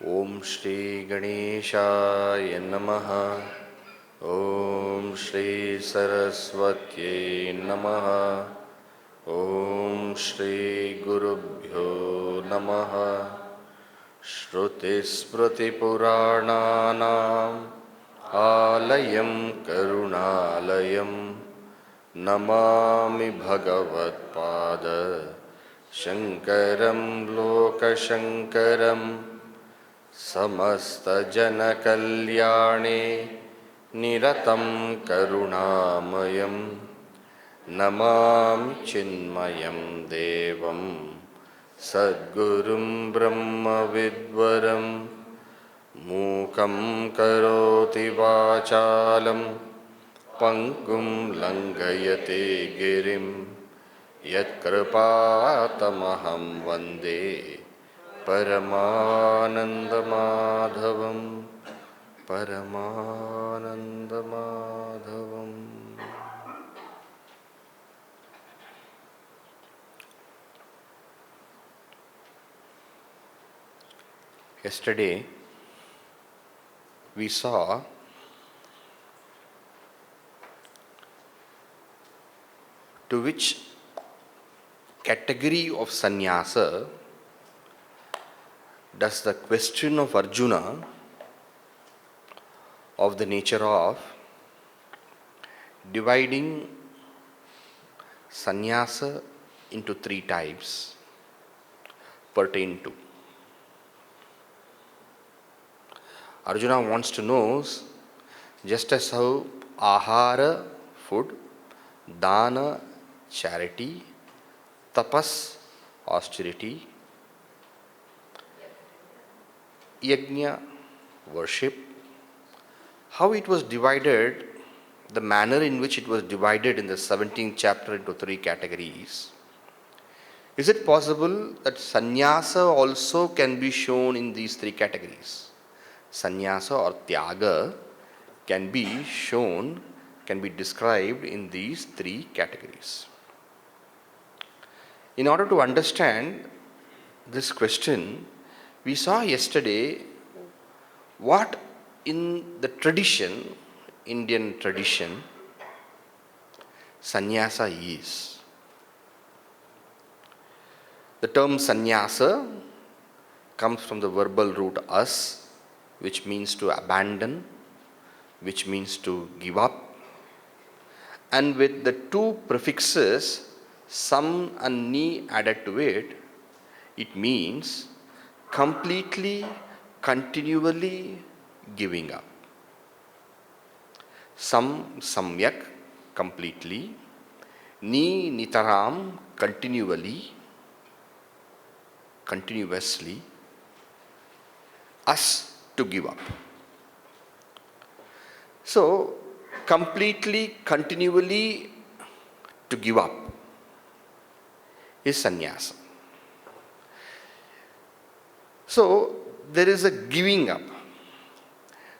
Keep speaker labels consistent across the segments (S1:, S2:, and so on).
S1: Om Shri Ganeshaya Namaha. Om Shri Saraswatye Namaha. Om Shri Gurubhyo Namaha. Shruti Smriti Purananam Alayam Karunalayam Namami Bhagavad Pada Shankaram Lokashankaram Samasta Jana Kalyane Niratam Karunamayam Namami Chinmayam Devam Sadgurum Brahma Vidvaram Mukam Karoti Vachalam Pangum Langayate Girim Yat Kripatamaham Vande Paramanandamadhavam Paramanandamadhavam. Yesterday we saw to which category of sannyasa does the question of Arjuna of the nature of dividing sannyasa into three types pertain to. Arjuna wants to know, just as how ahara, food, dana, charity, tapas, austerity, yajna, worship, how it was divided, the manner in which it was divided in the 17th chapter into three categories. Is it possible that sannyasa also can be shown in these three categories? Sannyasa or tyaga can be shown, can be described in these three categories. In order to understand this question, we saw yesterday what in the tradition, Indian tradition, sannyasa is. The term sannyasa comes from the verbal root as, which means to abandon, which means to give up. And with the two prefixes, sam and ni added to it, it means completely, continually giving up. Sam, samyak, completely. Ni, nitaram, continually, continuously. As, to give up. So, completely, continually to give up is sannyasa. So, there is a giving up.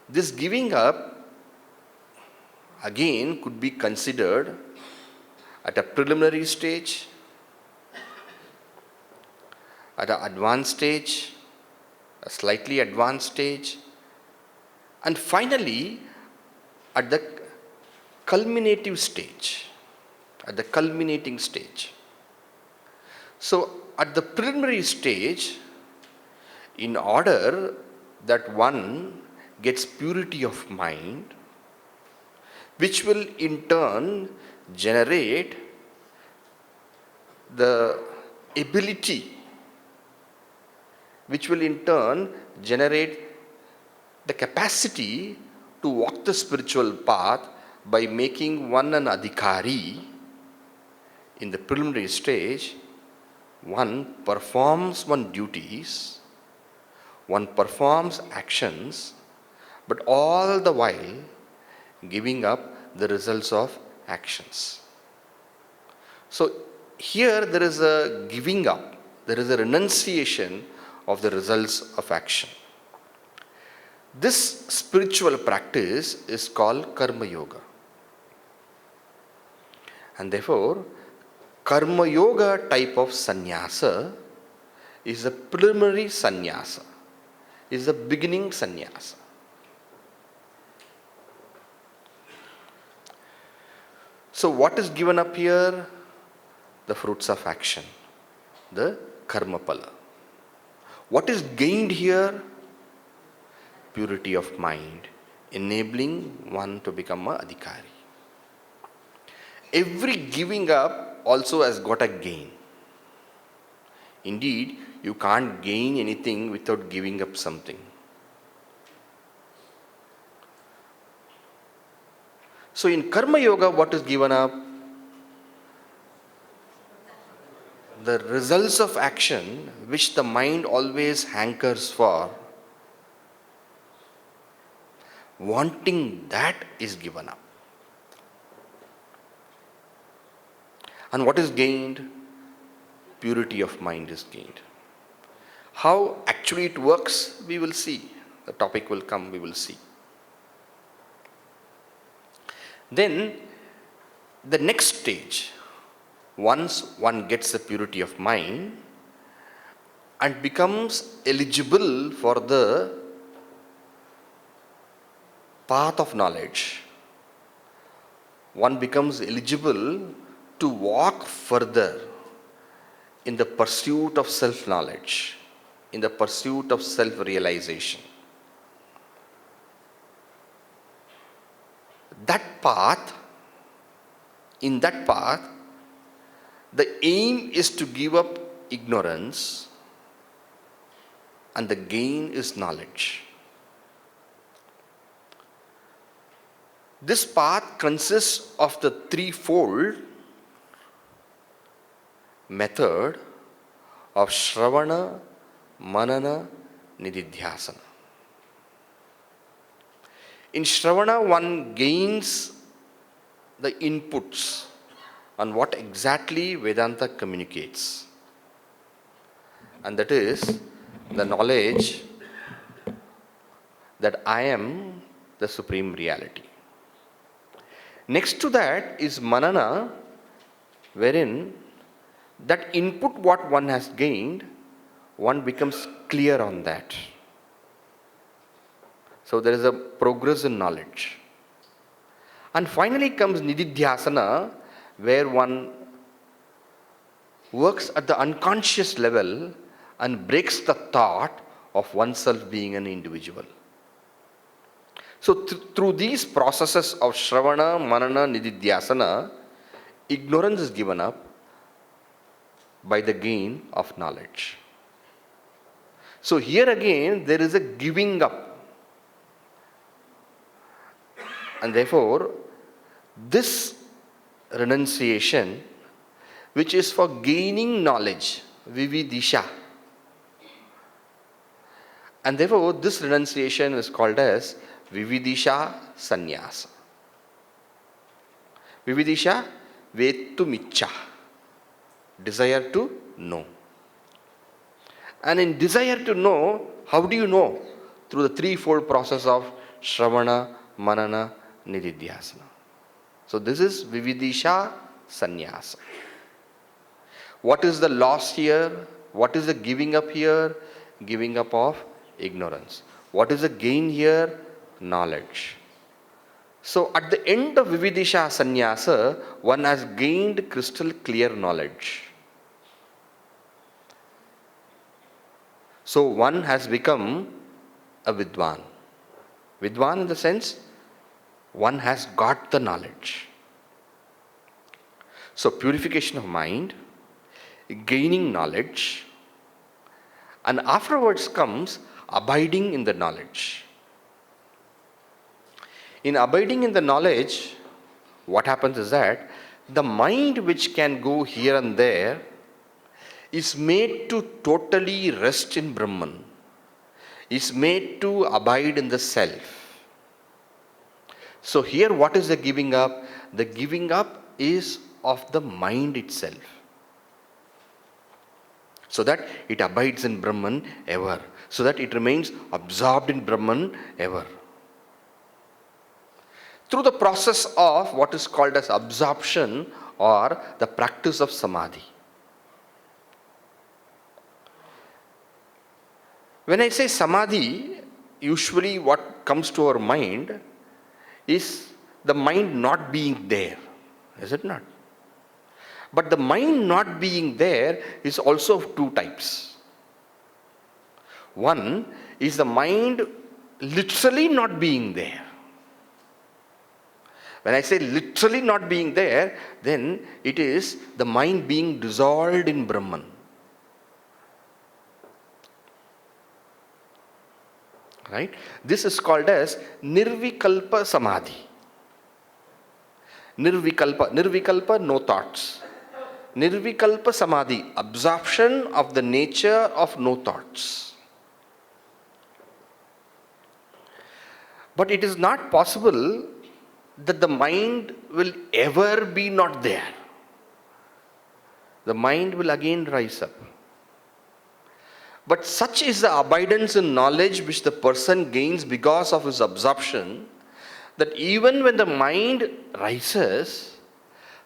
S1: This giving up again could be considered at a preliminary stage, at an advanced stage, a slightly advanced stage, and finally at the culminative stage, at the culminating stage. So at the preliminary stage, in order that one gets purity of mind, which will in turn generate the ability, which will in turn generate the capacity to walk the spiritual path by making one an adhikari. In the preliminary stage, one performs one duties, one performs actions, but all the while giving up the results of actions. So here there is a giving up, there is a renunciation of the results of action. This spiritual practice is called karma yoga. And therefore, karma yoga type of sannyasa is a preliminary sannyasa. is the beginning sannyasa. So what is given up here? The fruits of action, the karma phala. What is gained here? Purity of mind, enabling one to become a adhikari. Every giving up also has got a gain. Indeed, you can't gain anything without giving up something. So in karma yoga, what is given up? The results of action which the mind always hankers for, wanting that is given up. And what is gained? Purity of mind is gained. How actually it works, we will see. The topic will come, we will see. Then, the next stage, once one gets the purity of mind and becomes eligible for the path of knowledge, one becomes eligible to walk further in the pursuit of self-knowledge, in the pursuit of self-realization. In that path, the aim is to give up ignorance and the gain is knowledge. This path consists of the threefold method of Shravana, Manana, Nididhyasana. In Shravana, one gains the inputs on what exactly Vedanta communicates. And that is the knowledge that I am the Supreme Reality. Next to that is Manana, wherein that input what one has gained, one becomes clear on that. So there is a progress in knowledge. And finally comes Nididhyasana, where one works at the unconscious level and breaks the thought of oneself being an individual. So through these processes of Shravana, Manana, Nididhyasana, ignorance is given up by the gain of knowledge. So here again there is a giving up. And therefore, this renunciation, which is for gaining knowledge, vividisha. And therefore, this renunciation is called as vividisha sannyasa. Vividisha, vēditum, desire to know. And in desire to know, how do you know? Through the threefold process of Shravana, Manana, Nididhyasana. So this is vividisha sannyasa. What is the loss here? What is the giving up here? Giving up of ignorance. What is the gain here? Knowledge. So at the end of vividisha sannyasa, one has gained crystal clear knowledge. So one has become a vidwan. Vidwan in the sense, one has got the knowledge. So purification of mind, gaining knowledge, and afterwards comes abiding in the knowledge. In abiding in the knowledge, what happens is that the mind which can go here and there is made to totally rest in Brahman, is made to abide in the self. So here what is the giving up? The giving up is of the mind itself, so that it abides in Brahman ever, so that it remains absorbed in Brahman ever. Through the process of what is called as absorption or the practice of samadhi. When I say samadhi, usually what comes to our mind is the mind not being there. Is it not? But the mind not being there is also of two types. One is the mind literally not being there. When I say literally not being there, then it is the mind being dissolved in Brahman. Right? This is called as nirvikalpa samadhi. Nirvikalpa, no thoughts. Nirvikalpa samadhi, absorption of the nature of no thoughts. But it is not possible that the mind will ever be not there. The mind will again rise up. But such is the abidance in knowledge which the person gains because of his absorption, that even when the mind rises,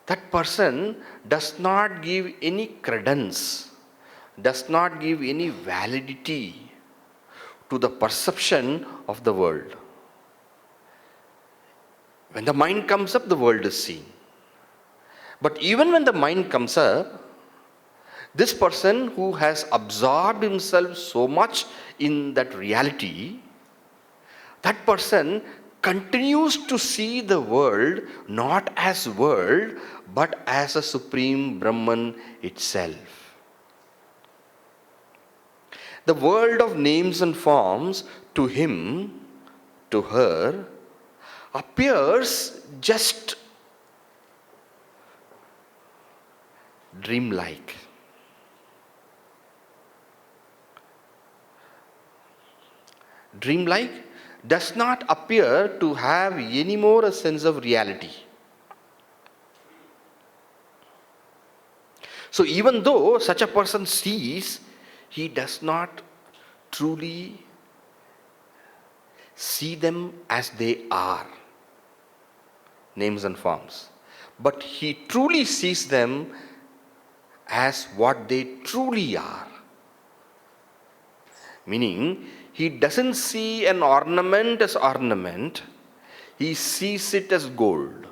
S1: that person does not give any credence, does not give any validity to the perception of the world. When the mind comes up, the world is seen. But even when the mind comes up, this person who has absorbed himself so much in that reality, that person continues to see the world not as world, but as a supreme Brahman itself. The world of names and forms to him, to her, appears just dreamlike. Dreamlike does not appear to have any more a sense of reality. So even though such a person sees, he does not truly see them as they are, names and forms. But he truly sees them as what they truly are. Meaning, he doesn't see an ornament as ornament, he sees it as gold.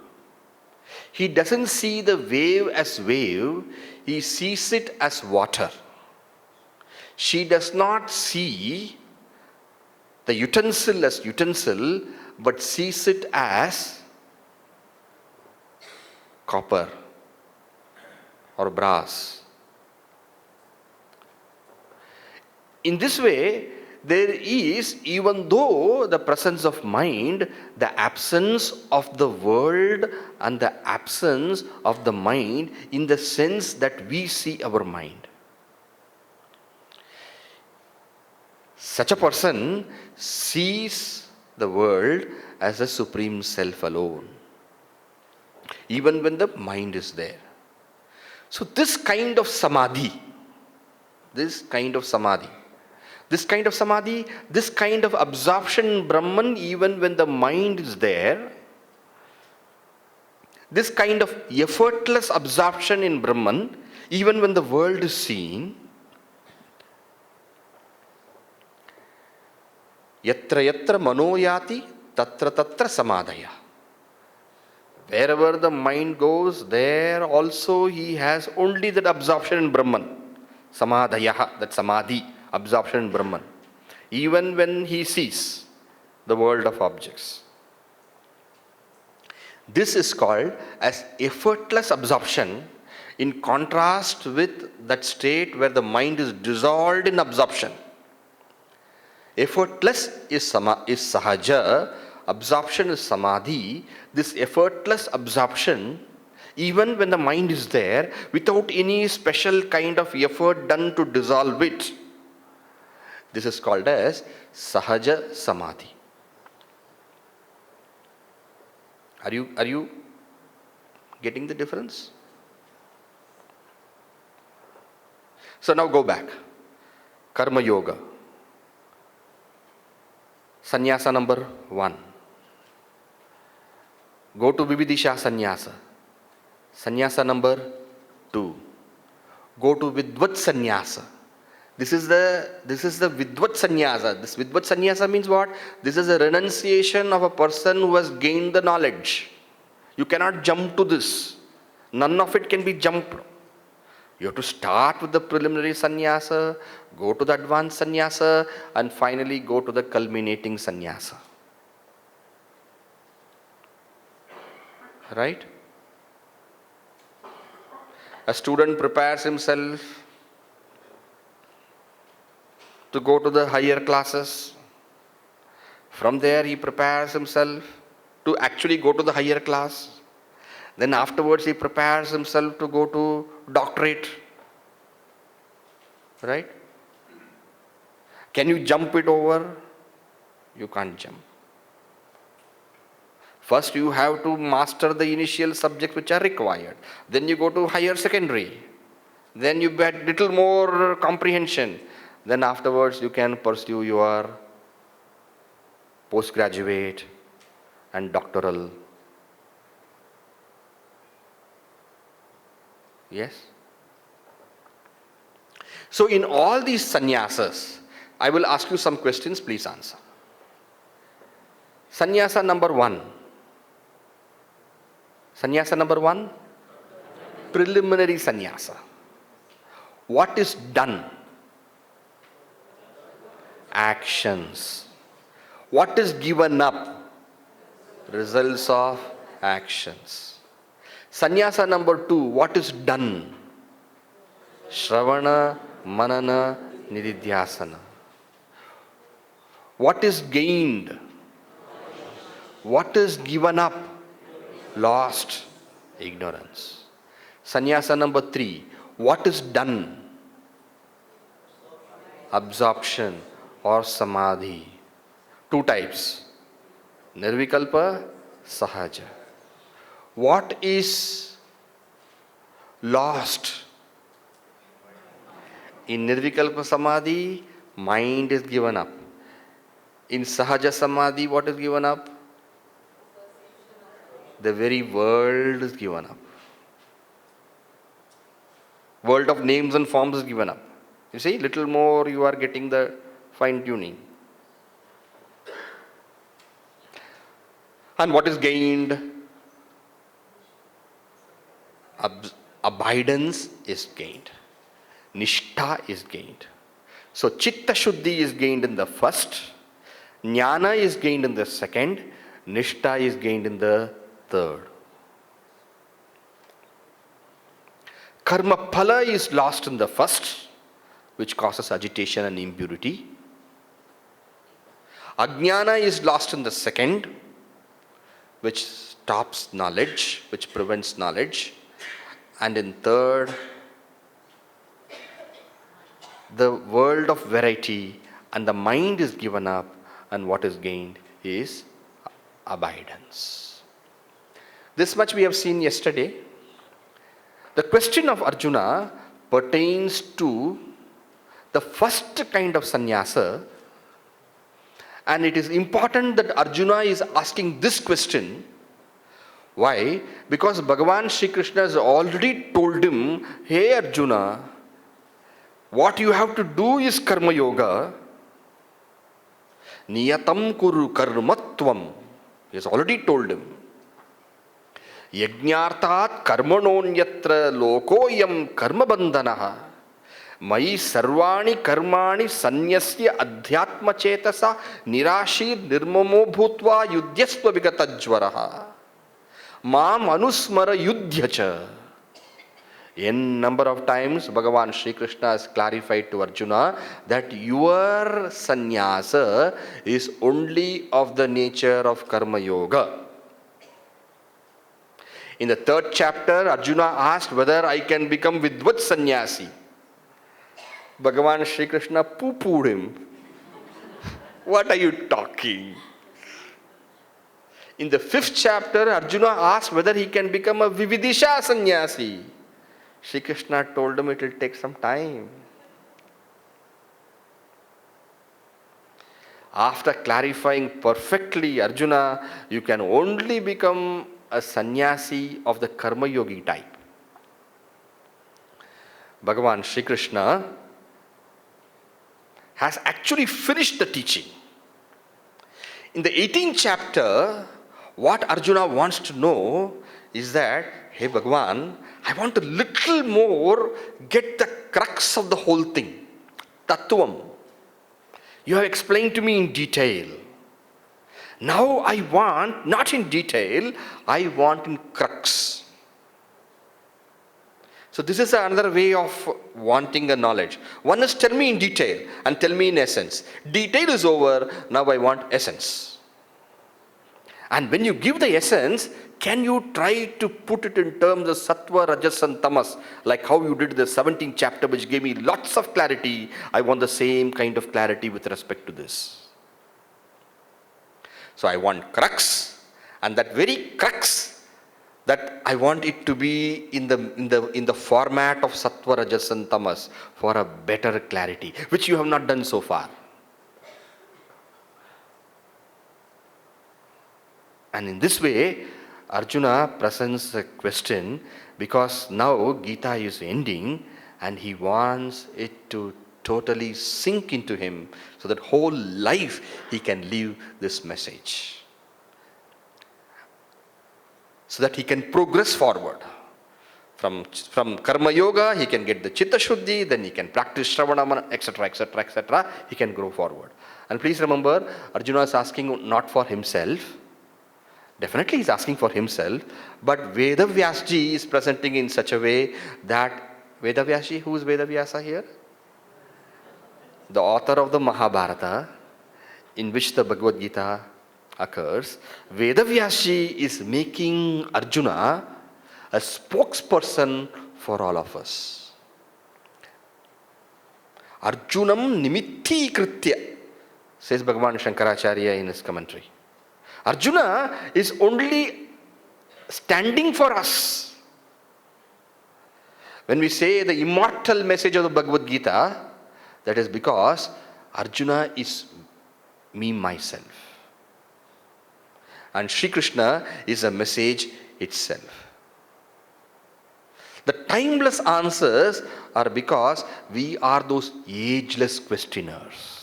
S1: He doesn't see the wave as wave, he sees it as water. She does not see the utensil as utensil, but sees it as copper or brass. In this way, there is, even though the presence of mind, the absence of the world and the absence of the mind in the sense that we see our mind. Such a person sees the world as a supreme self alone, even when the mind is there. So this kind of samadhi, this kind of absorption in Brahman, even when the mind is there, this kind of effortless absorption in Brahman, even when the world is seen, yatra yatra mano yati, tatra tatra samadhaya. Wherever the mind goes, there also he has only that absorption in Brahman. Samadhaya, that samadhi, absorption in Brahman. Even when he sees the world of objects. This is called as effortless absorption, in contrast with that state where the mind is dissolved in absorption. Effortless is sahaja, absorption is samadhi. This effortless absorption, even when the mind is there, without any special kind of effort done to dissolve it, this is called as sahaja samadhi. Are you getting the difference? So now go back. Karma yoga. Sannyasa number 1. Go to vividisha sannyasa. Sannyasa number 2. Go to vidvat sannyasa. This is the vidvat sannyasa. This vidvat sannyasa means what? This is a renunciation of a person who has gained the knowledge. You cannot jump to this. None of it can be jumped. You have to start with the preliminary sannyasa, go to the advanced sannyasa, and finally go to the culminating sannyasa. Right? A student prepares himself to go to the higher classes. From there he prepares himself to actually go to the higher class. Then afterwards he prepares himself to go to doctorate. Right? Can you jump it over? You can't jump. First you have to master the initial subjects which are required. Then you go to higher secondary. Then you get little more comprehension. Then afterwards you can pursue your postgraduate and doctoral. Yes? So in all these sannyasas, I will ask you some questions, please answer. Sannyasa number 1. Sannyasa number 1? Preliminary sannyasa. What is done? Actions. What is given up? Results of actions. Sannyasa number 2, what is done? Shravana, manana, nididhyasana. What is gained? What is given up? Lost. Ignorance. Sannyasa number 3, what is done? Absorption or samadhi. 2 types. Nirvikalpa, sahaja. What is lost? In nirvikalpa samadhi, mind is given up. In sahaja samadhi, what is given up? The very world is given up. World of names and forms is given up. You see, little more you are getting the fine-tuning. And what is gained? Abidance is gained. Nishtha is gained. So chitta shuddhi is gained in the first, jnana is gained in the second, nishtha is gained in the third. Karma phala is lost in the first, which causes agitation and impurity. Ajnana is lost in the second, which stops knowledge, which prevents knowledge. And in third, the world of variety and the mind is given up, and what is gained is abidance. This much we have seen yesterday. The question of Arjuna pertains to the first kind of sannyasa, and it is important that Arjuna is asking this question. Why? Because Bhagavan Shri Krishna has already told him, hey Arjuna, what you have to do is karma yoga. Niyatam kuru karmatvam. He has already told him. Yajñārtāt karmanonyatra lokoyam karma bandhanaha. Mai sarvāni karmāni sannyasya adhyatma chetasa nirāshir nirmamo bhūtva yudhyasva vigatajvaraha. Mam anusmara yudhyacha. N number of times Bhagavan Shri Krishna has clarified to Arjuna that your sannyasa is only of the nature of karma yoga. In the 3rd chapter, Arjuna asked whether I can become vidvat sannyasi. Bhagavan Shri Krishna poo-pooed him. What are you talking? In the 5th chapter, Arjuna asked whether he can become a vividisha sannyasi. Shri Krishna told him it will take some time. After clarifying perfectly, Arjuna, you can only become a sannyasi of the karma yogi type. Bhagavan Shri Krishna has actually finished the teaching. In the 18th chapter, what Arjuna wants to know is that, hey Bhagavan, I want to little more get the crux of the whole thing. Tattvam. You have explained to me in detail. Now I want, not in detail, I want in crux. So this is another way of wanting a knowledge. One is tell me in detail and tell me in essence. Detail is over, now I want essence. And when you give the essence, can you try to put it in terms of sattva, rajas and tamas, like how you did the 17th chapter, which gave me lots of clarity. I want the same kind of clarity with respect to this. So I want crux, and that very crux, that I want it to be in the format of sattva, rajas and tamas for a better clarity, which you have not done so far. And in this way, Arjuna presents a question, because now Gita is ending and he wants it to totally sink into him so that whole life he can live this message. So that he can progress forward. From karma yoga, he can get the chitta shuddhi, then he can practice shravana, etc., etc., etc. He can grow forward. And please remember, Arjuna is asking not for himself. Definitely he is asking for himself, but Vedavyasji is presenting in such a way that Vedavyasji, who is Vedavyasa here? The author of the Mahabharata, in which the Bhagavad Gita occurs. Vedavyasji is making Arjuna a spokesperson for all of us. Arjunam nimitti kritya, says Bhagavan Shankaracharya in his commentary. Arjuna is only standing for us. When we say the immortal message of the Bhagavad Gita, that is because Arjuna is me, myself. And Sri Krishna is a message itself. The timeless answers are because we are those ageless questioners.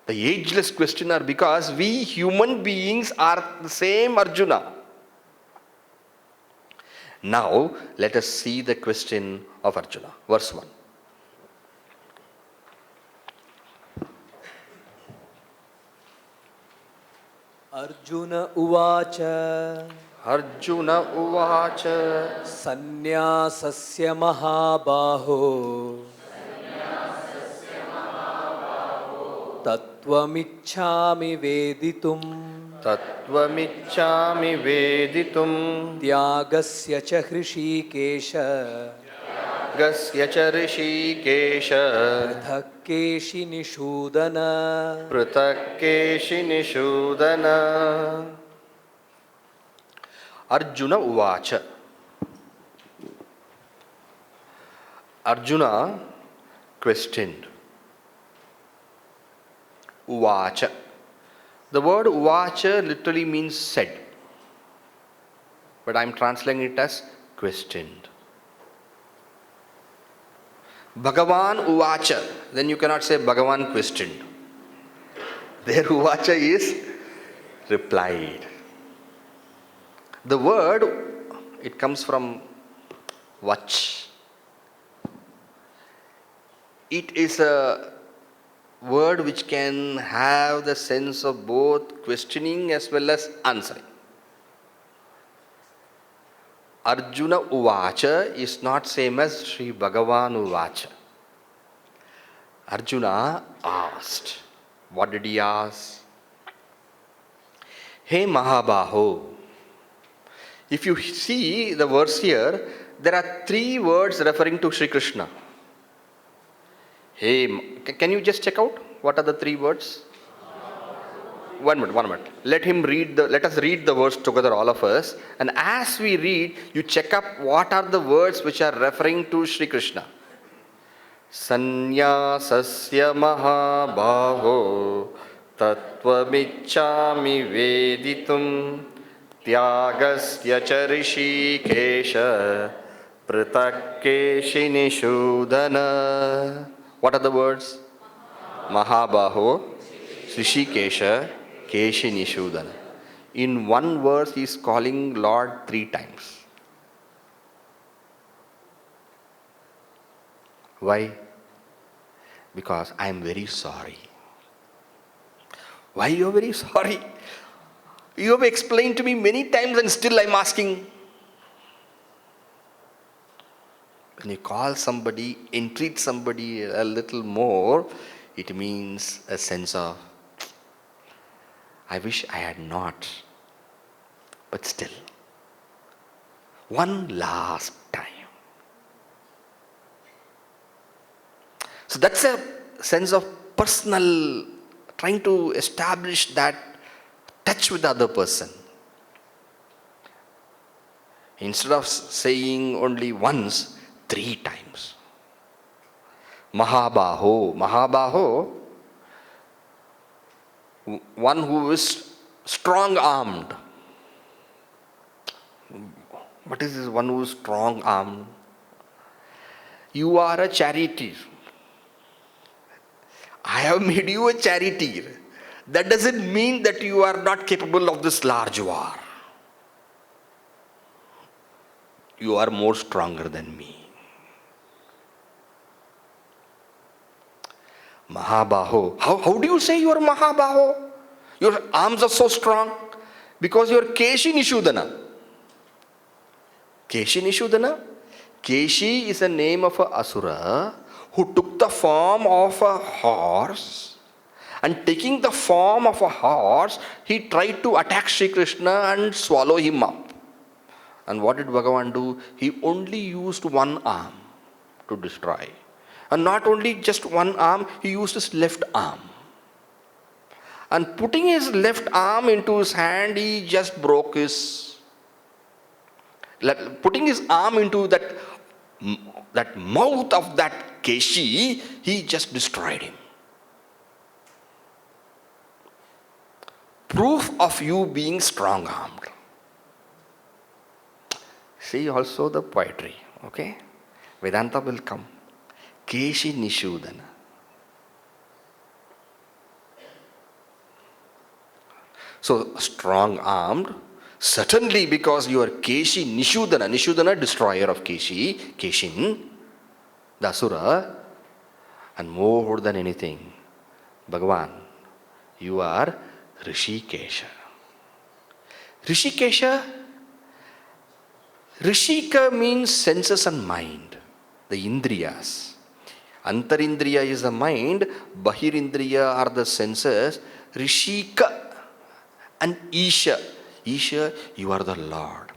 S1: The ageless questioner, because we human beings are the same Arjuna. Now, let us see the question of Arjuna. Verse 1.
S2: Arjuna uvācha.
S1: Arjuna uvācha.
S2: Sannyāsasya mahābāhō. tattvamichChāmi vēditum.
S1: TattvamichChāmi vēditum.
S2: Tyāgasya Ch hṛṣīkēśa.
S1: Tyāgasya Ch hṛṣīkēśa.
S2: pṛthakkēśiniṣūdana.
S1: pṛthakkēśiniṣūdana. Arjuna uvācha. Arjuna questioned. Uvācha. The word uvācha literally means said, but I am translating it as questioned. Bhagavan uvācha, then you cannot say Bhagavan questioned. There uvācha is replied. The word, it comes from vach. It is a word which can have the sense of both questioning as well as answering. Arjuna uvācha is not same as śrībhagavānuvācha. Arjuna asked. What did he ask? Hey mahābāhō. If you see the verse here, there are three words referring to Sri Krishna. Hey, can you just check out what are the three words? One minute. Let us read the words together, all of us. And as we read, you check up what are the words which are referring to Sri Krishna. Sannyāsasya mahābāhō tattvamichChāmi vēditum tyāgasya ca hṛṣīkēśa pṛthakkēśiniṣūdana. What are the words? mahābāhō, hṛṣīkēśa, kēśiniṣūdana. In one verse he is calling Lord 3 times. Why? Because I am very sorry. Why you are very sorry? You have explained to me many times and still I am asking. When you call somebody, entreat somebody a little more, it means a sense of, I wish I had not. But still, one last time. So that's a sense of personal, trying to establish that touch with the other person. Instead of saying only once, 3 times. mahābāhō. mahābāhō, one who is strong-armed. What is this one who is strong-armed? You are a charioteer. I have made you a charioteer. That doesn't mean that you are not capable of this large war. You are more stronger than me. mahābāhō. How do you say you are mahābāhō? Your arms are so strong. Because you are kēśiniṣūdana. Kēśiniṣūdana? Keshi is a name of an asura who took the form of a horse, and taking the form of a horse, he tried to attack Sri Krishna and swallow him up. And what did Bhagavan do? He only used one arm to destroy. And not only just one arm, he used his left arm. And putting his left arm into his hand, he just broke his... Putting his arm into that mouth of that Keshi, he just destroyed him. Proof of you being strong-armed. See also the poetry, okay? Vedanta will come. Kēśiniṣūdana. So, strong-armed, certainly because you are Kēśiniṣūdana. Niṣūdana, destroyer of Keshi, Keshin, the asura, and more than anything, Bhagavan, you are hṛṣīkēśa. hṛṣīkēśa, hṛṣīka means senses and mind, the indriyas. Antarindriya is the mind, bahirindriya are the senses, hṛṣīka and Isha. Isha, you are the Lord.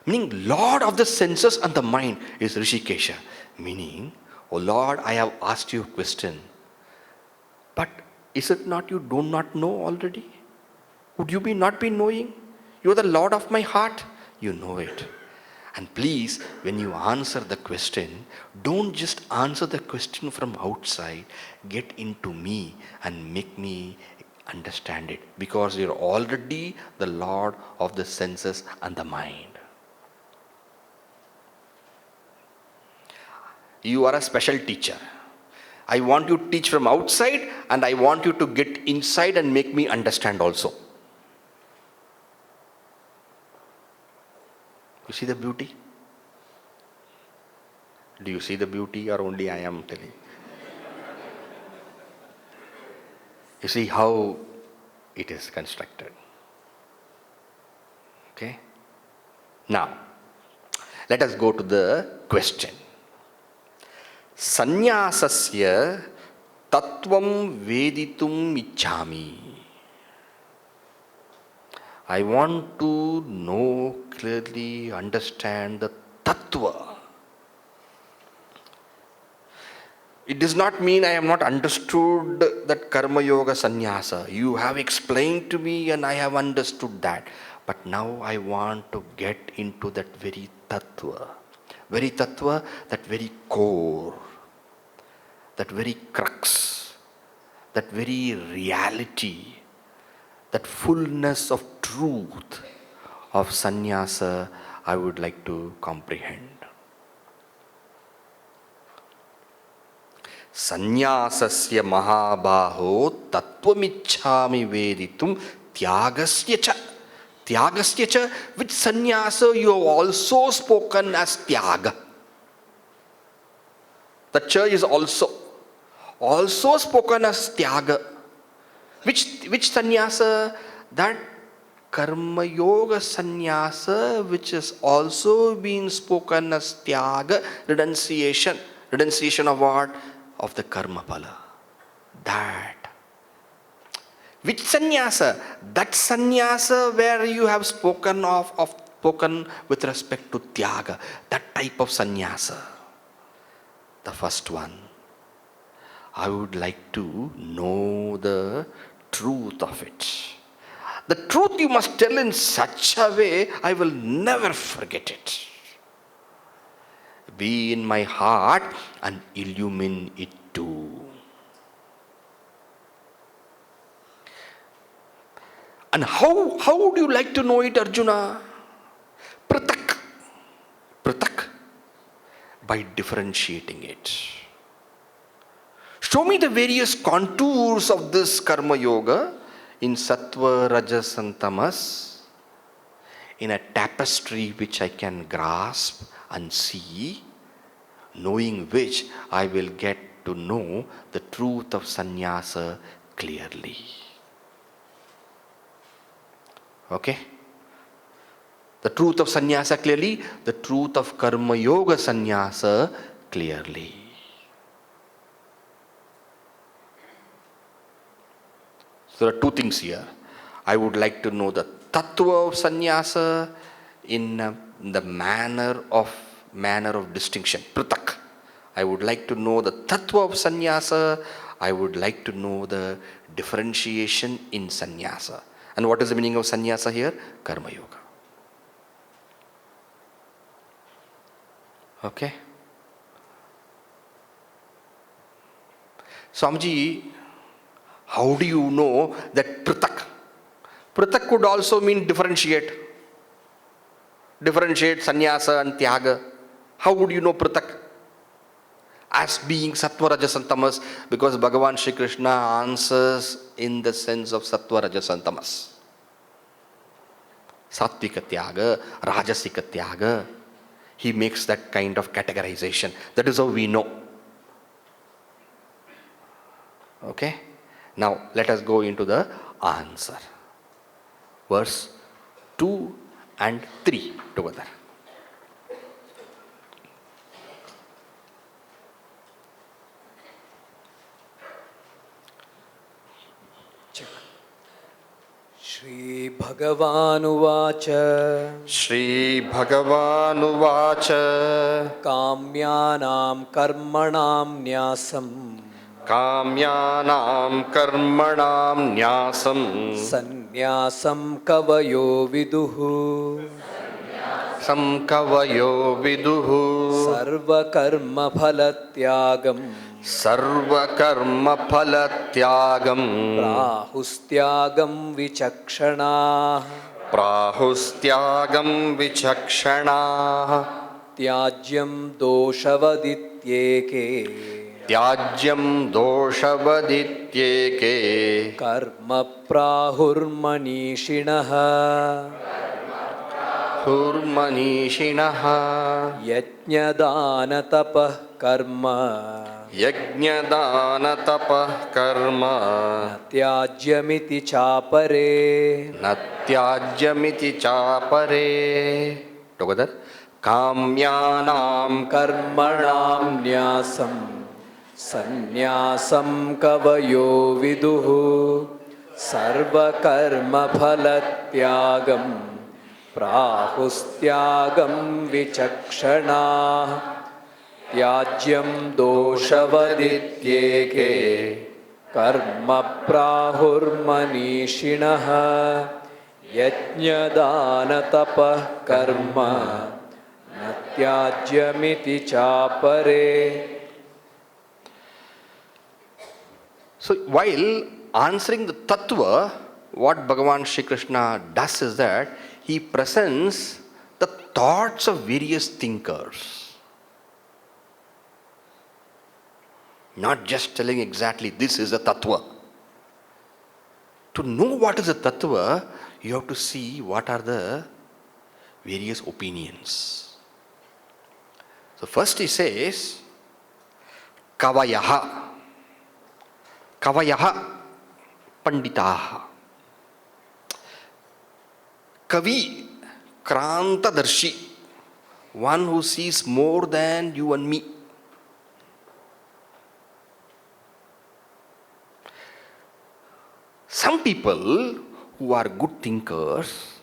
S1: Meaning, Lord of the senses and the mind is hṛṣīkēśa. Meaning, oh Lord, I have asked you a question. But is it not you do not know already? Would you not be knowing? You are the Lord of my heart. You know it. And please, when you answer the question, don't just answer the question from outside. Get into me and make me understand it. Because you're already the Lord of the senses and the mind. You are a special teacher. I want you to teach from outside, and I want you to get inside and make me understand also. You see the beauty? Do you see the beauty, or only I am telling? You see how it is constructed. Okay? Now, let us go to the question. Sannyāsasya tattvam vēditum ichchāmi. I want to know clearly, understand the tattva. It does not mean I have not understood that karma yoga sannyasa. You have explained to me and I have understood that. But now I want to get into that very tattva. Very tattva, that very core, that very crux, that very reality, that fullness of truth of sannyasa I would like to comprehend. sannyāsasya mahābāhō tattvamichChāmi vēditum tyāgasya Ch. Tyāgasya Ch, which sannyasa you have also spoken as tyaga. The Ch is also spoken as tyaga. Which sannyasa? That karma yoga sannyasa, which is also being spoken as tyaga, renunciation. Renunciation of what? Of the karma phala. That. Which sannyasa? That sannyasa where you have spoken spoken with respect to tyaga. That type of sannyasa. The first one. I would like to know the truth of it. The truth you must tell in such a way I will never forget it. Be in my heart and illumine it too. And how would you like to know it, Arjuna? Prithak. By differentiating it. Show me the various contours of this karma yoga in sattva, rajas and tamas, in a tapestry which I can grasp and see, knowing which I will get to know the truth of sannyasa clearly. Okay? The truth of sannyasa clearly, the truth of karma yoga sannyasa clearly. So there are two things here. I would like to know the tattva of sannyasa in the manner of distinction. Prithak. I would like to know the tattva of sannyasa. I would like to know the differentiation in sannyasa. And what is the meaning of sannyasa here? Karma yoga. Okay? Swamiji, how do you know that prithak? Prithak could also mean differentiate. Differentiate sannyasa and tyaga. How would you know prithak? As being sattva, rajas and tamas, because Bhagavan Shri Krishna answers in the sense of sattva, rajas and tamas. Sattvika tyaga, rajasika tyaga. He makes that kind of categorization. That is how we know. Okay? Now, let us go into the answer. Verse 2 and 3 together.
S2: śrībhagavānuvācha
S1: śrībhagavānuvācha
S2: kāmyānāṃ karmaṇāṃ nyāsaṃ
S1: kāmyānāṃ karmaṇāṃ nyāsaṃ
S2: sannyāsaṃ kavayō viduḥ
S1: kavayō viduḥ
S2: sarvakarmaphalatyāgaṃ
S1: sarvakarmaphalatyāgaṃ
S2: prāhustyāgaṃ
S1: vichakṣaṇāḥ
S2: tyājyaṃ dōṣavadityēkē karma prāhurmanīṣiṇaḥ yajñadānatapaḥkarma tyājyamiti
S1: chāpare. Together. Kāmyānāṃ
S2: karmaṇāṃ nyāsaṃ sannyāsaṃ kavayō viduḥ sarvakarmaphalatyāgaṃ prāhustyāgaṃ vichakṣaṇāḥ tyājyaṃ dōṣavadityēkē karma prāhurmanīṣiṇaḥ yajñadānatapaḥkarma tyājyamiti chāpare.
S1: So while answering the tattva, what Bhagavan Shri Krishna does is that he presents the thoughts of various thinkers. Not just telling exactly this is a tattva. To know what is a tattva, you have to see what are the various opinions. So first he says, kavayah. Kavayah panditaha. Kavi, krantadarshi, one who sees more than you and me. Some people who are good thinkers,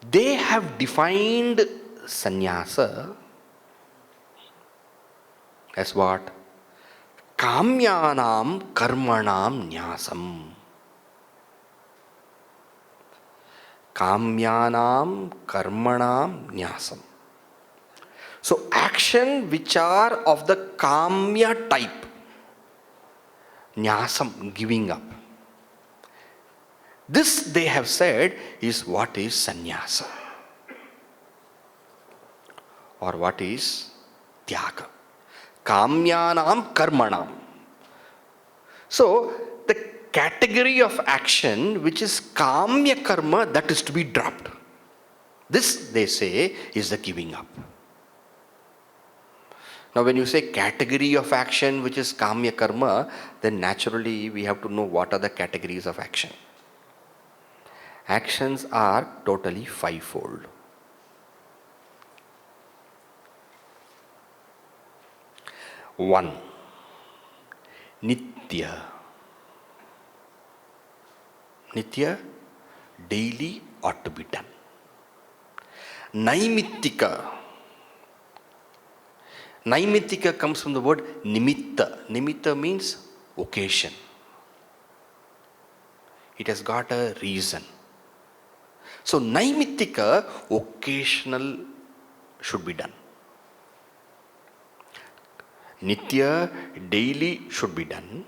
S1: they have defined sannyasa as what? Kāmyānāṃ karmaṇāṃ nyāsaṃ. Kāmyānāṃ karmaṇāṃ nyāsaṃ. So action which are of the kāmya type, nyāsaṃ, giving up. This they have said is what is sannyasa or what is tyaga. Kāmyānāṃ karmaṇāṃ. So the category of action which is kāmya karma, that is to be dropped. This they say is the giving up. Now when you say category of action which is kāmya karma, then naturally we have to know what are the categories of action. Actions are totally fivefold. One, nitya. Nitya, daily ought to be done. Naimittika. Naimittika comes from the word nimitta. Nimitta means occasion. It has got a reason. So naimittika, occasional should be done. Nitya, daily should be done.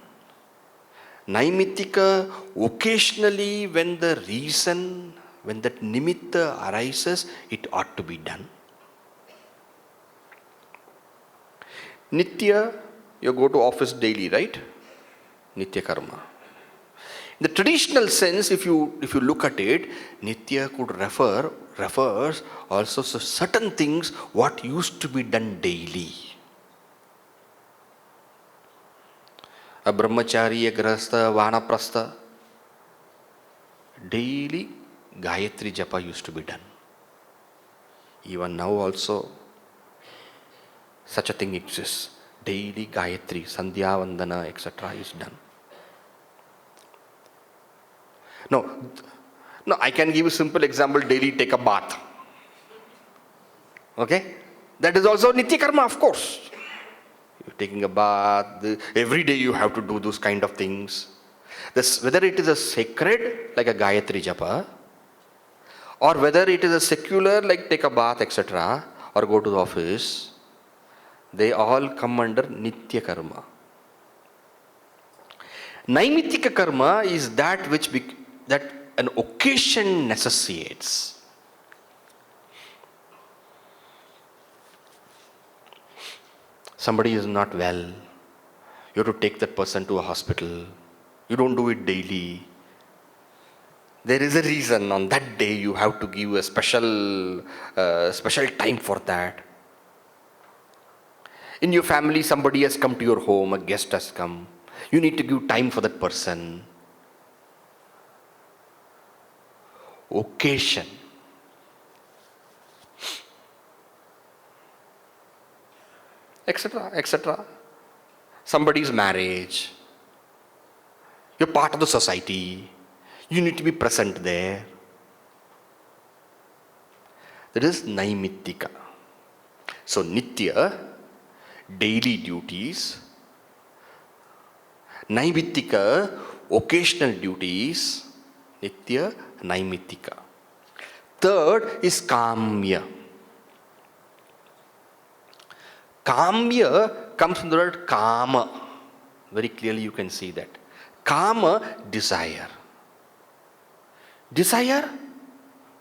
S1: Naimittika, occasionally when the reason, when that nimitta arises, it ought to be done. Nitya, you go to office daily, right? Nitya karma. In the traditional sense, if you look at it, nitya could refers also to certain things what used to be done daily. A brahmachari, a grahastha, vanaprastha, daily Gayatri Japa used to be done. Even now also, such a thing exists. Daily Gayatri, Sandhya Vandana, etc. is done. No, I can give a simple example, daily take a bath. Okay? That is also Nitya Karma, of course. You're taking a bath, every day you have to do those kind of things. Whether it is a sacred, like a Gayatri Japa, or whether it is a secular, like take a bath, etc., or go to the office, they all come under Nitya Karma. Naimittika Karma is that that an occasion necessitates. Somebody is not well, you have to take that person to a hospital. You don't do it daily. There is a reason. On that day you have to give a special time for that. In your family, somebody has come to your home, a guest has come. You need to give time for that person. Occasion. Etc., etc. Somebody's marriage. You're part of the society. You need to be present there. That is Naimittika. So Nitya, daily duties. Naimittika, occasional duties. Nitya, Naimittika. Third is Kamya. Kamya comes from the word Kama. Very clearly you can see that. Kama, desire. Desire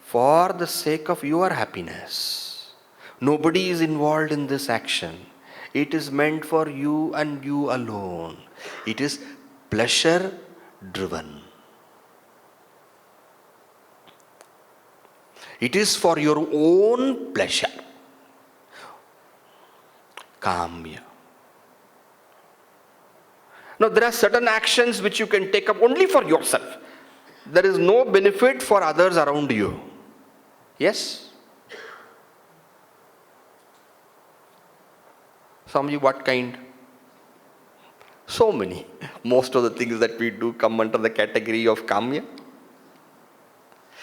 S1: for the sake of your happiness. Nobody is involved in this action. It is meant for you and you alone. It is pleasure driven. It is for your own pleasure. Kamya. Now there are certain actions which you can take up only for yourself. There is no benefit for others around you. Yes? Swamiji, what kind? So many. Most of the things that we do come under the category of kamya.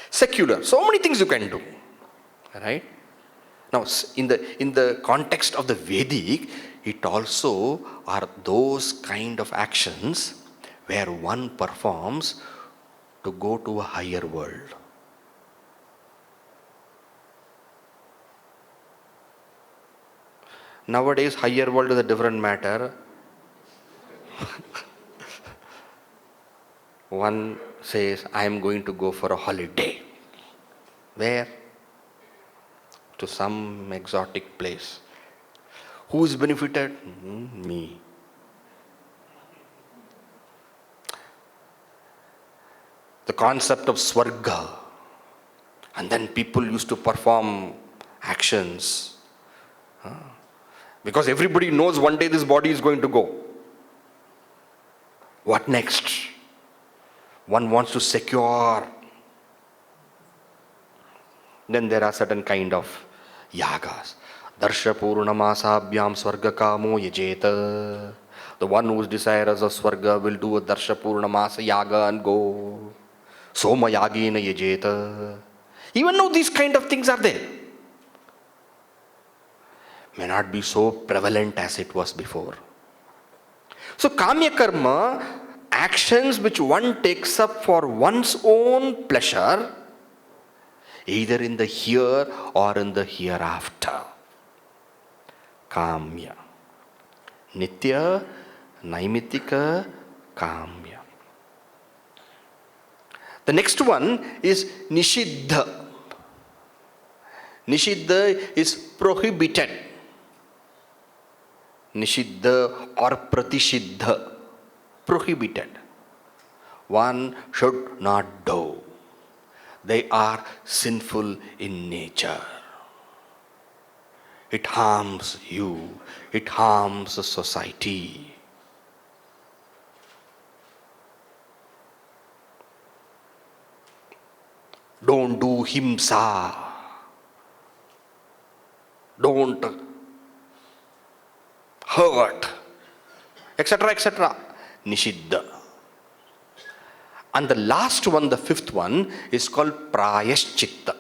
S1: Secular. So many things you can do. Right? Now, in the context of the Vedic, it also are those kind of actions where one performs to go to a higher world. Nowadays, higher world is a different matter. One says, I am going to go for a holiday. Where? To some exotic place. Who is benefited? Me. The concept of Swarga. And then people used to perform actions. Because everybody knows one day this body is going to go. What next? One wants to secure. Then there are certain kind of yagas. Darsha purnamasabyam swarga kamo yajeta. The one who is desirous of swarga will do a darsha purnamasa yaga and go. Soma yagena yajeta. Even though these kind of things are there, may not be so prevalent as it was before. So kamya karma, actions which one takes up for one's own pleasure, either in the here or in the hereafter. Kamya. Nitya, naimittika, kamya. The next one is nishiddha. Nishiddha is prohibited. Nishiddha or pratisiddha, prohibited. One should not do. They are sinful in nature. It harms you. It harms the society. Don't do himsa. Don't hurt, etc., etc. Nishiddha. And the last one, the fifth one, is called prāyaschitta.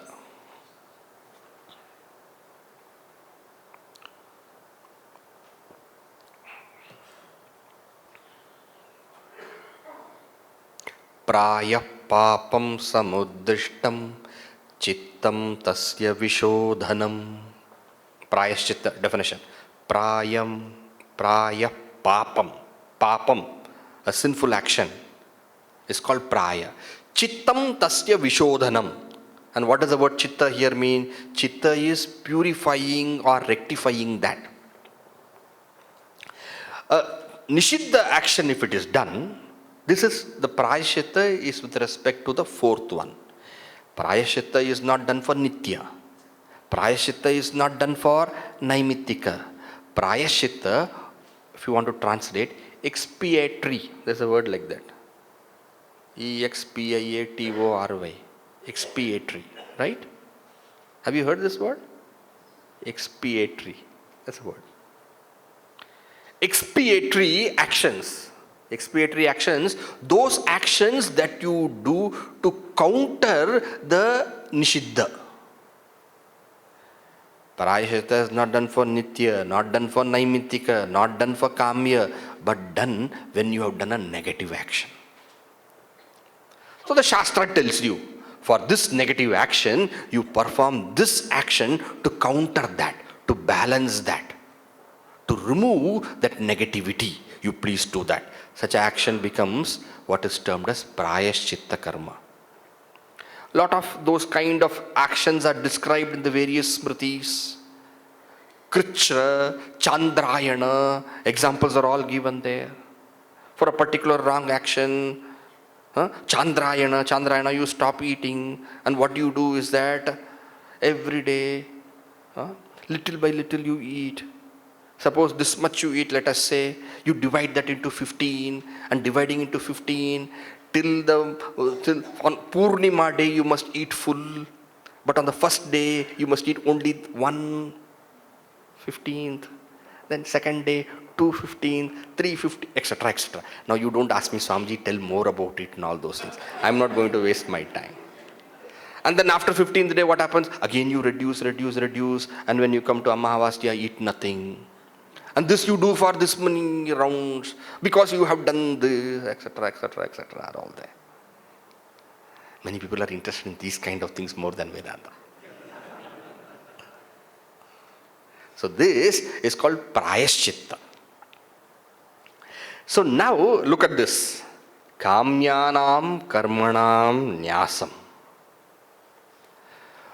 S1: Prāya papam samuddrishtam chittam tasya vishodhanam. Prāyaschitta definition. Prāya papam. Papam, a sinful action, is called prāya. Chittam tasya vishodhanam. And what does the word chitta here mean? Chitta is purifying or rectifying that. Nishiddha action, if it is done, this is the prāyaschitta is with respect to the fourth one. Prāyaschitta is not done for nitya. Prāyaschitta is not done for naimittika. Prāyaschitta, if you want to translate, expiatory. There's a word like that. E-X-P-I-A-T-O-R-Y. Expiatory. Right? Have you heard this word? Expiatory. That's a word. Expiatory actions. Expiatory actions, those actions that you do to counter the nishiddha. Prāyaschitta is not done for nitya, not done for naimittika, not done for kamya, but done when you have done a negative action. So the Shastra tells you, for this negative action, you perform this action to counter that, to balance that, to remove that negativity. You please do that. Such action becomes what is termed as prāyaschitta karma. Lot of those kind of actions are described in the various smritis. Kritra, Chandrayana, examples are all given there. For a particular wrong action, Chandrayana, you stop eating, and what you do is that every day, little by little you eat. Suppose this much you eat, let us say, you divide that into 15, and dividing into 15, till on Purnima day you must eat full, but on the first day you must eat only 1/15, then second day 2/15, 3/15, etc., etc. Now you don't ask me, Swamiji, tell more about it and all those things. I'm not going to waste my time. And then after 15th day, what happens? Again you reduce, and when you come to Amavasya, eat nothing. And this you do for this many rounds, because you have done this, etc., are all there. Many people are interested in these kind of things more than Vedanta. So this is called prāyaschitta. So now look at this. Kāmyānāṃ karmaṇāṃ nyāsaṃ.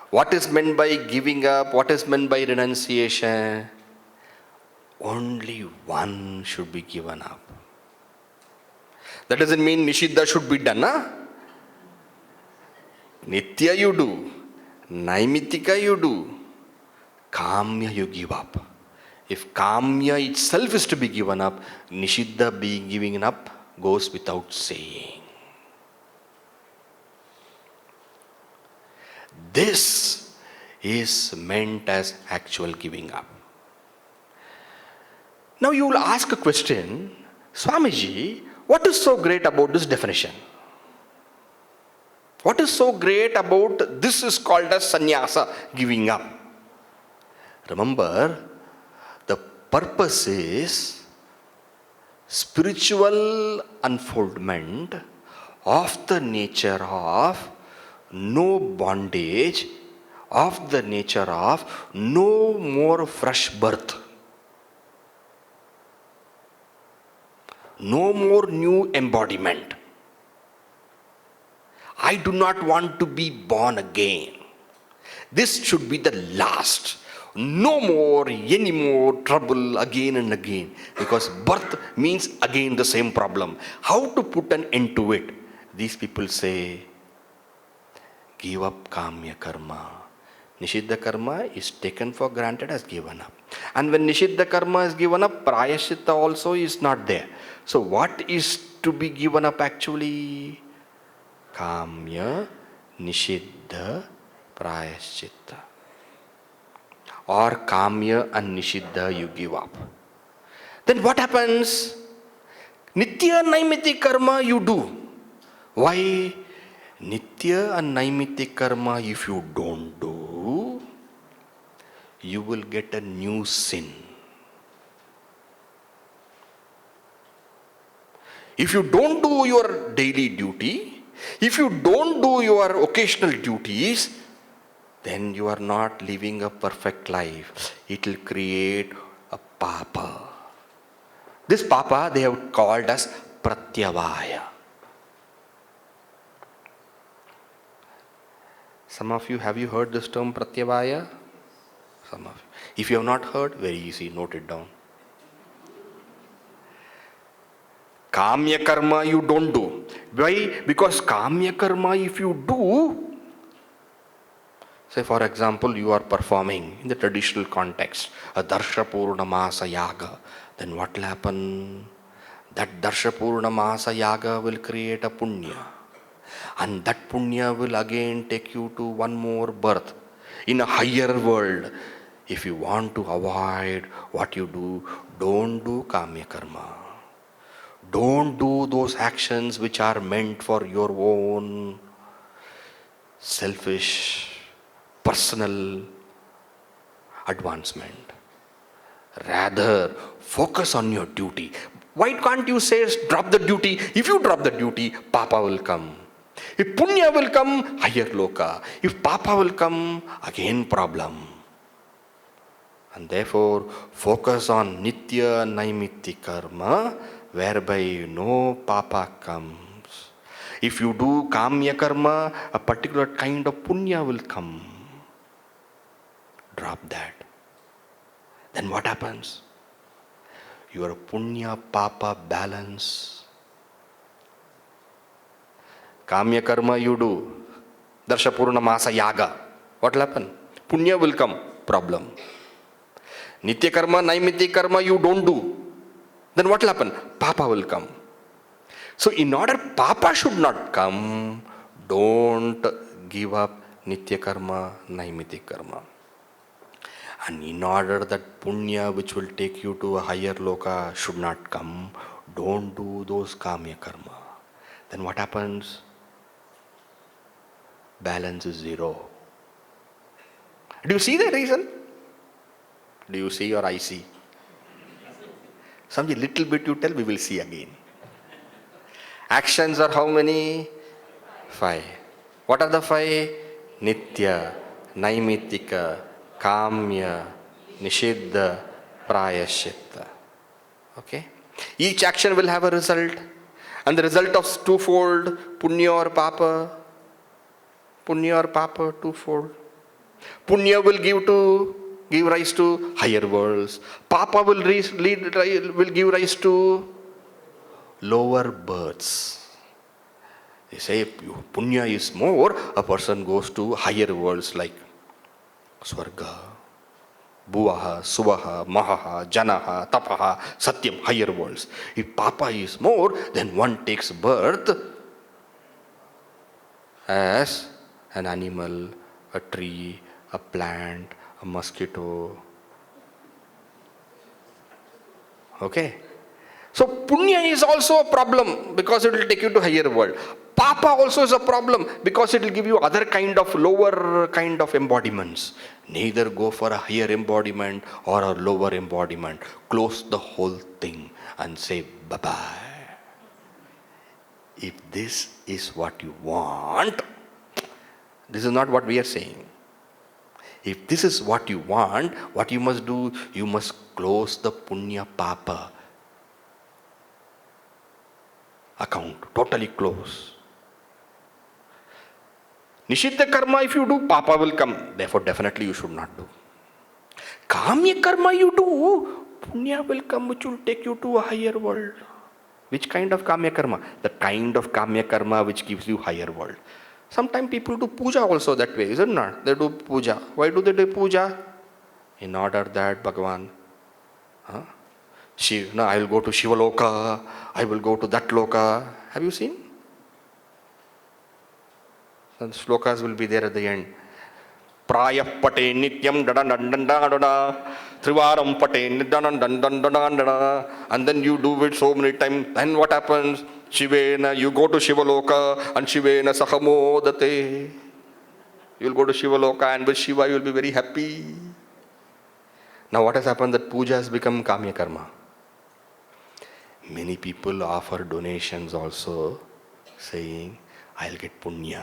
S1: What is meant by giving up? What is meant by renunciation? Only one should be given up. That doesn't mean Nishiddha should be done. Nitya you do, Naimitika you do, Kamya you give up. If Kamya itself is to be given up, Nishiddha being given up goes without saying. This is meant as actual giving up. Now you will ask a question, Swamiji, what is so great about this definition? What is so great about this is called as sannyasa, giving up? Remember, the purpose is spiritual unfoldment of the nature of no bondage, of the nature of no more fresh birth. No more new embodiment. I do not want to be born again. This should be the last. No more, any more trouble again and again. Because birth means again the same problem. How to put an end to it? These people say, give up kamya karma. Nishiddha karma is taken for granted as given up. And when Nishiddha karma is given up, prāyaschitta also is not there. So what is to be given up actually? Kamya, Nishiddha, prāyaschitta. Or Kamya and Nishiddha you give up. Then what happens? Nitya naimiti karma you do. Why? Nitya and naimiti karma if you don't do, you will get a new sin. If you don't do your daily duty, if you don't do your occasional duties, then you are not living a perfect life. It will create a papa. This papa they have called as pratyavaya. Some of you, have you heard this term pratyavaya? Some of you. If you have not heard, very easy, note it down. Kamya karma you don't do. Why? Because kamya karma if you do, say for example you are performing in the traditional context a darsha purnamasa yaga, then what will happen? That darsha purnamasa yaga will create a punya. And that punya will again take you to one more birth in a higher world. If you want to avoid what you do, don't do kamya karma. Don't do those actions which are meant for your own selfish, personal advancement. Rather, focus on your duty. Why can't you say drop the duty? If you drop the duty, papa will come. If punya will come, higher loka. If papa will come, again problem. And therefore, focus on nitya naimiti karma, whereby no papa comes. If you do kamya karma, a particular kind of punya will come. Drop that. then what happens? Your punya papa balance. Kamya karma you do, darshapurna masa yaga. What will happen? Punya will come, problem. Nitya karma, naimitya karma you don't do, then what will happen? Papa will come. So in order papa should not come, don't give up nitya karma, naimitya karma. And in order that punya which will take you to a higher loka should not come, don't do those kamya karma. Then what happens? Balance is zero. Do you see the reason? Do you see or I see? Something little bit you tell, we will see again. Actions are how many? 5. What are the 5? Nitya, Naimitika, Kamya, Nishidha, Prayaschitta. Okay? Each action will have a result. And the result of twofold, punya or papa. Punya or papa, twofold. Punya will give rise to higher worlds. Papa will give rise to lower births. They say punya is more, a person goes to higher worlds like Swarga, Bhuvaha, Suvaha, Mahaha, Janaha, Tapaha, Satyam, higher worlds. If Papa is more, then one takes birth as an animal, a tree, a plant, a mosquito. Okay? So punya is also a problem because it will take you to higher world. Papa also is a problem because it will give you other kind of lower kind of embodiments. Neither go for a higher embodiment or a lower embodiment. Close the whole thing and say bye-bye. If this is what you want, this is not what we are saying. If this is what you want, what you must do, you must close the punya papa account, totally close. Nishiddha karma, if you do, papa will come. Therefore, definitely you should not do. Kamya karma you do, punya will come which will take you to a higher world. Which kind of kamya karma? The kind of kamya karma which gives you higher world. Sometimes people do puja also that way, isn't it? They do puja. Why do they do puja? In order that Bhagavan, I will go to Shiva Loka, I will go to that Loka. Have you seen? The slokas will be there at the end. Prayah pate nityam dadandandandadada, trivaram pate nidandandandadada. And then you do it so many times. Then what happens? Shivena, you go to Shiva Loka and Shivena sahamodate. You will go to Shiva Loka and with Shiva you will be very happy. Now what has happened? That puja has become kamya karma. Many people offer donations also, saying, I'll get punya.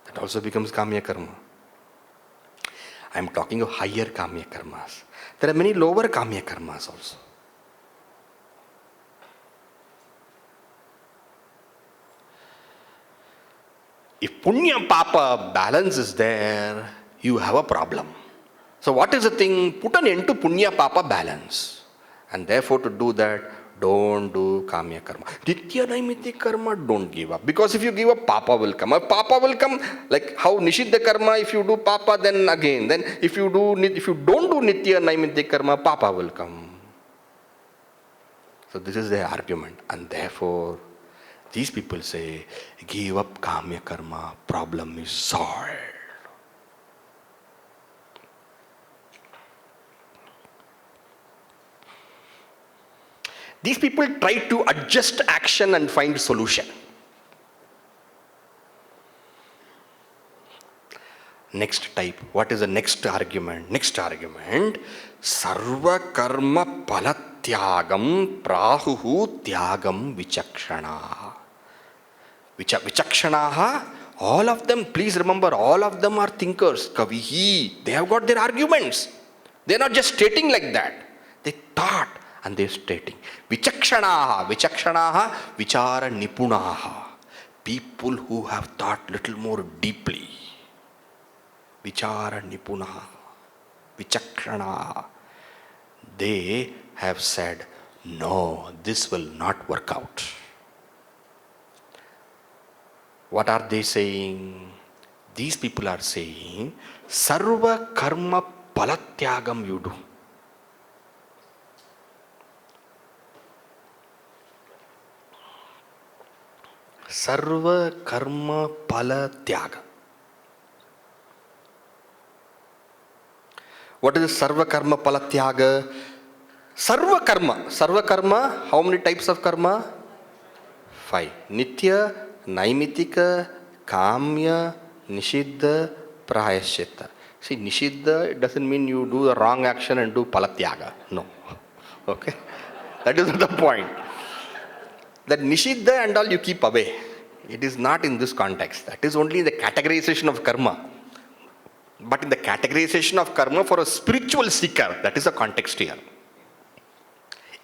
S1: That also becomes kamya karma. I am talking of higher kamya karmas. There are many lower kamya karmas also. If punya papa balance is there, you have a problem. So what is the thing? Put an end to punya papa balance. And therefore to do that, don't do kamya karma. Nitya naimiti karma, don't give up. Because if you give up, papa will come. Papa will come, like how nishiddha karma, if you do papa, then again. Then if you don't do nitya naimiti karma, papa will come. So this is their argument. And therefore, these people say, give up kamya karma, problem is solved. These people try to adjust action and find solution. Next type. What is the next argument? Next argument. Sarvakarmaphalatyāgaṃ prāhustyāgaṃ vichakṣaṇāḥ. Vichakṣaṇāḥ, all of them, please remember, all of them are thinkers. Kavihi. They have got their arguments. They are not just stating like that. They thought. And they are stating. Vichakṣaṇāḥ. Vichakṣaṇāḥ, vichara nipunaha. People who have thought little more deeply. vichara nipunaha, vichakṣaṇāḥ, they have said, no, this will not work out. What are they saying? These people are saying, sarvakarmaphalatyāgaṃ you do. Sarvakarmaphalatyāgaṃ. What is sarvakarmaphalatyāgaṃ? Sarvakarma, how many types of karma? 5. Nitya, naimittika, kāmya, nishidda, prāyaschitta. See, nishidda, it doesn't mean you do the wrong action and do palatyaga. No. Okay? That is not the point. That nishidda and all you keep away. It is not in this context. That is only the categorization of karma. But in the categorization of karma for a spiritual seeker, that is the context here.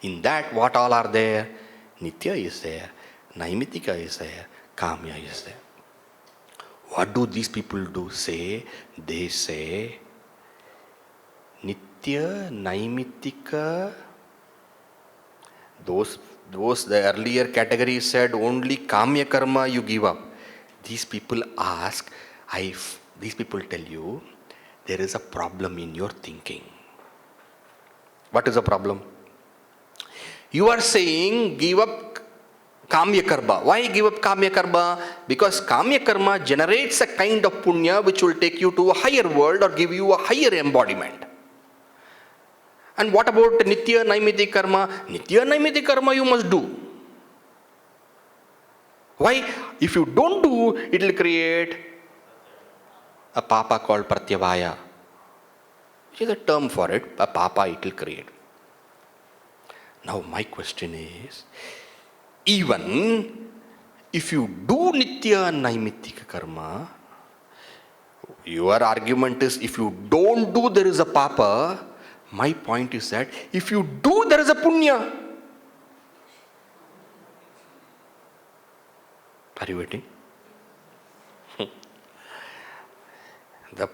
S1: In that, what all are there? Nitya is there, naimittika is there, kāmya is there. What do these people do? They say, nitya, naimittika, those the earlier category said only kāmya karma you give up. These people ask, these people tell you, there is a problem in your thinking. What is the problem? You are saying, give up kāmya karma. Why give up kāmya karma? Because kāmya karma generates a kind of punya which will take you to a higher world or give you a higher embodiment. And what about nitya naimiti karma? Nitya naimiti karma you must do. Why? If you don't do, it will create a papa called pratyavaya. Which is a term for it. A papa it will create. Now my question is, even if you do nitya naimittika karma, your argument is if you don't do there is a papa. My point is that if you do there is a punya. Are you waiting? The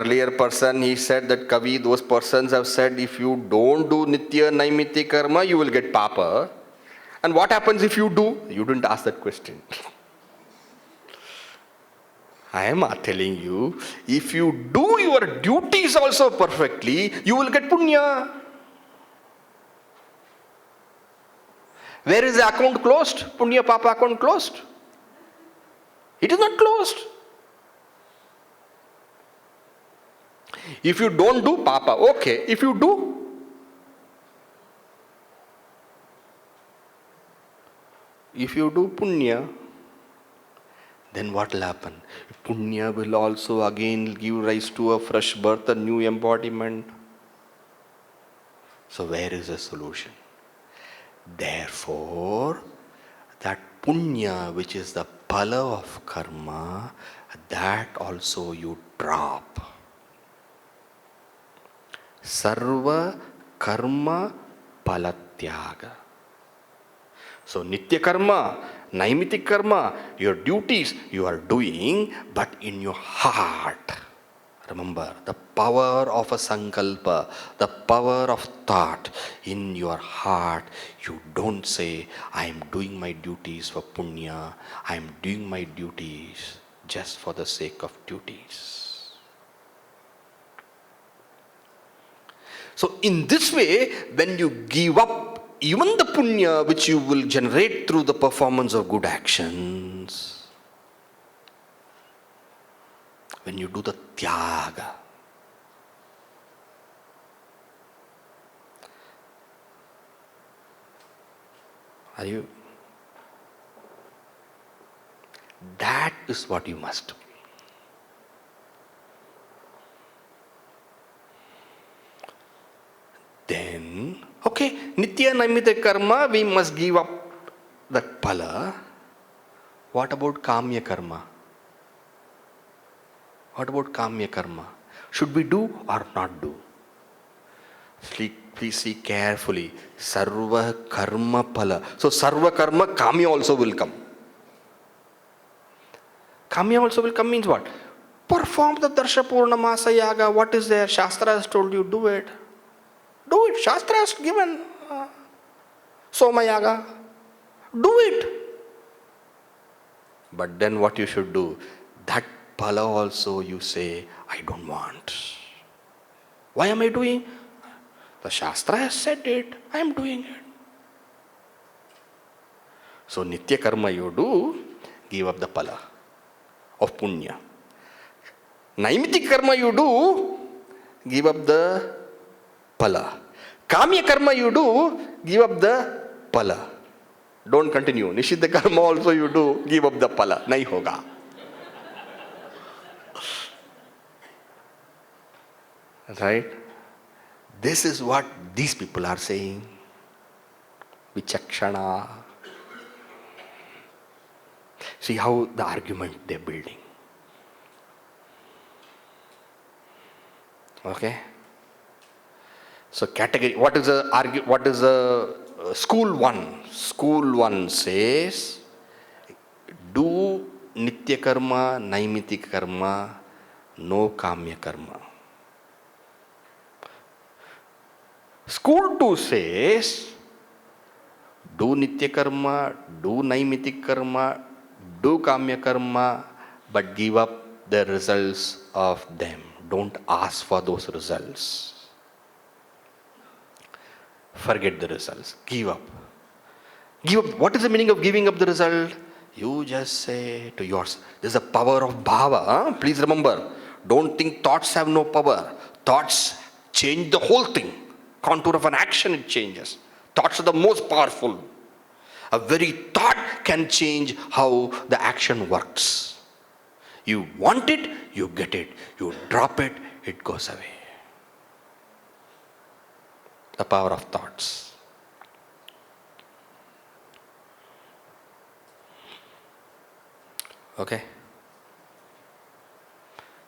S1: earlier person, he said that Kavi, those persons have said if you don't do nitya naimiti karma, you will get papa. And what happens if you do? You didn't ask that question. I am telling you, if you do your duties also perfectly, you will get punya. Where is the account closed? Punya papa account closed? It is not closed. If you don't do papa, okay. If you do, punya, then what will happen? Punya will also again give rise to a fresh birth, a new embodiment. So where is the solution? Therefore, that punya, which is the phala of karma, that also you drop. Sarva karma palatyaga. So nitya karma, naimiti karma, your duties you are doing, but in your heart. Remember, the power of a sankalpa, the power of thought in your heart. You don't say, I am doing my duties for punya, I am doing my duties just for the sake of duties. So in this way, when you give up even the punya which you will generate through the performance of good actions, when you do the tyaga, are you? That is what you must do. Then, okay, nitya naimita karma, we must give up that phala. What about kamya karma? What about kamya karma? Should we do or not do? Please see carefully. Sarva karma phala. So sarva karma, kamya also will come. Kamya also will come means what? Perform the Darsha Purnamasa Yaga. What is there? Shastra has told you, do it. Do it. Shastra has given Soma Yaga. Do it. But then what you should do? That phala also you say, I don't want. Why am I doing? The Shastra has said it. I am doing it. So Nitya Karma you do, give up the phala of punya. Naimitik karma you do, give up the phala. Kamya karma you do, give up the phala. Don't continue. Nishiddha karma also you do, give up the phala. Nahi hoga. Right? This is what these people are saying. Vichakṣaṇāḥ. See how the argument they're building. Okay? So category, what is the school one? School one says, do nitya karma, naimitik karma, no kamya karma. School 2 says, do nitya karma, do naimitik karma, do kamya karma, but give up the results of them. Don't ask for those results. Forget the results. Give up. Give up. What is the meaning of giving up the result? You just say to yourself, this is the power of bhava. Huh? Please remember, don't think thoughts have no power. Thoughts change the whole thing. Contour of an action it changes. Thoughts are the most powerful. A very thought can change how the action works. You want it, you get it. You drop it, it goes away. The power of thoughts. Okay?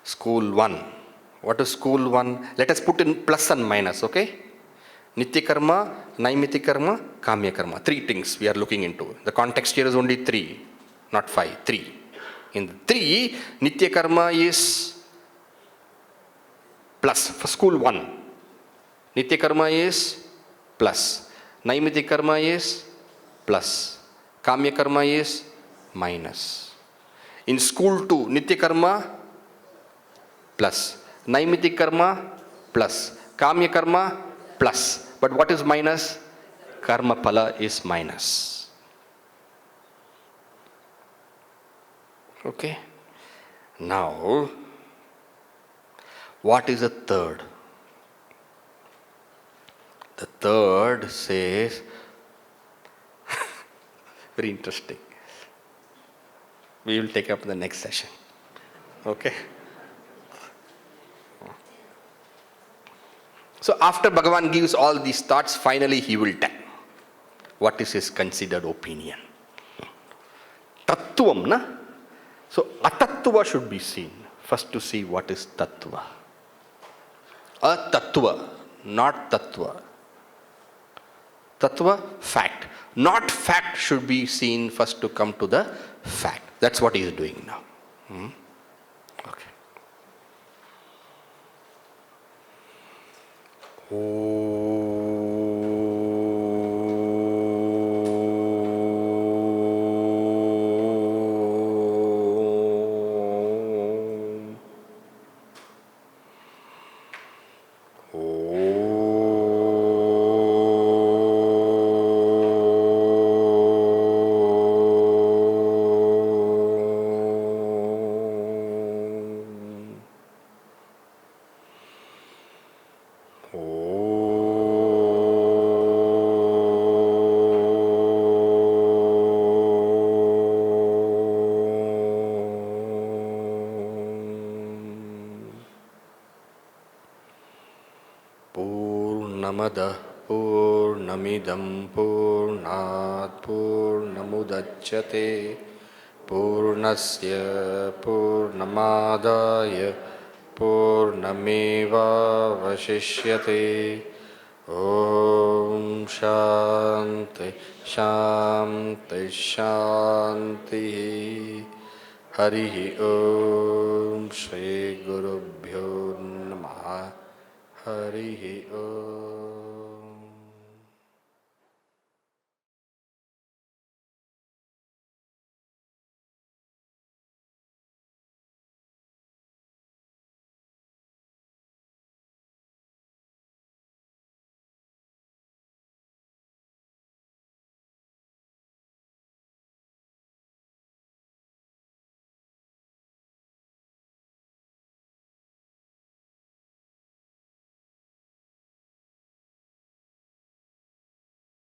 S1: School 1. What is school 1? Let us put in plus and minus, okay? Nitya karma, naimiti karma, kamya karma. 3 things we are looking into. The context here is only 3, not 5, 3. In 3, nitya karma is plus for school 1. Nitya karma is plus. Naimiti karma is plus. Kamya karma is minus. In school 2, nitya karma plus. Naimiti karma plus. Kamya karma plus. But what is minus? Karma phala is minus. Okay? Now, what is the third? The third says, very interesting. We will take up in the next session. Okay? So after Bhagavan gives all these thoughts, finally he will tell what is his considered opinion. Tattvam, na? So atattva should be seen. First to see what is tattva. Atattva, not tattva. Tattva, fact. Not fact should be seen first to come to the fact. That's what he is doing now. Okay. Purnamada Purnamidam Purnat Purnamudachyate Purnasya Purnamadaya Purnameva Vashishyate Om Shanti Shanti Shanti Harihi Om. Shri Gurubhyo Namaha. Harihi Om.